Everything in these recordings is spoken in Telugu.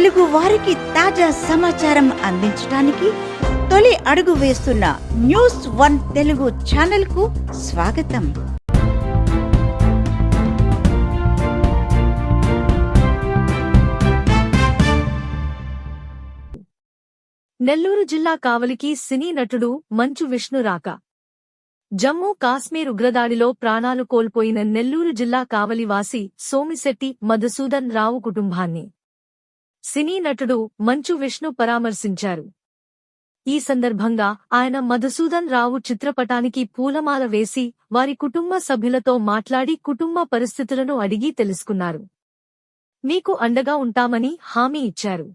తెలుగు వారికి తాజా సమాచారం అందించడానికి తొలి అడుగు వేస్తున్న న్యూస్1 తెలుగు ఛానల్ కు స్వాగతం. నెల్లూరు జిల్లా కావలికి సినీ నటుడు మంచు విష్ణు రాక. జమ్మూ కాశ్మీర్ ఉగ్రదాడిలో ప్రాణాలు కోల్పోయిన నెల్లూరు జిల్లా కావలివాసి సోమిశెట్టి మధుసూదన్ రావు కుటుంబాన్ని సినీ నటుడు మంచు విష్ణు పరామర్శించారు. ఈ సందర్భంగా ఆయన మధుసూదన్ రావు చిత్రపటానికి పూలమాల వేసి వారి కుటుంబ సభ్యులతో మాట్లాడి కుటుంబ పరిస్థితులను అడిగి తెలుసుకున్నారు. మీకు అండగా ఉంటామని హామీ ఇచ్చారు.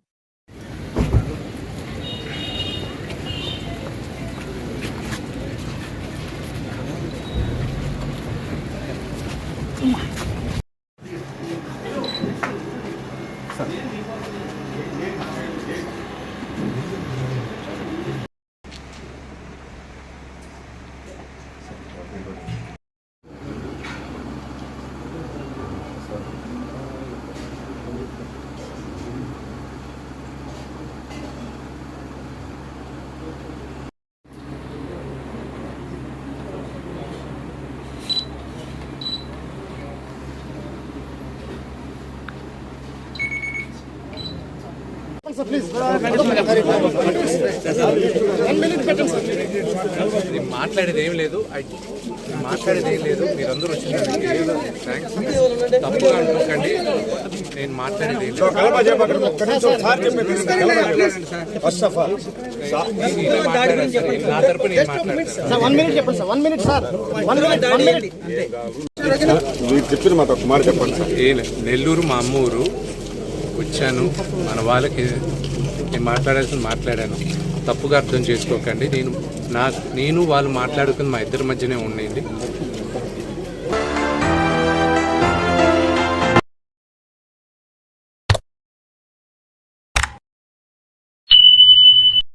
మాట్లాడేది ఏం లేదు, మీరందరూ వచ్చినందుకు థ్యాంక్స్. తప్పుగా అనుకోకండి, నేను మాట్లాడేది ఏం లేదు. నా తరపు నేను మాట్లాడతాను. నెల్లూరు మా అమ్మ ఊరు, వచ్చాను. మన వాళ్ళకి నేను మాట్లాడాల్సింది మాట్లాడాను, తప్పుగా అర్థం చేసుకోకండి. నేను వాళ్ళు మాట్లాడుకుని మా ఇద్దరి మధ్యనే ఉండండి.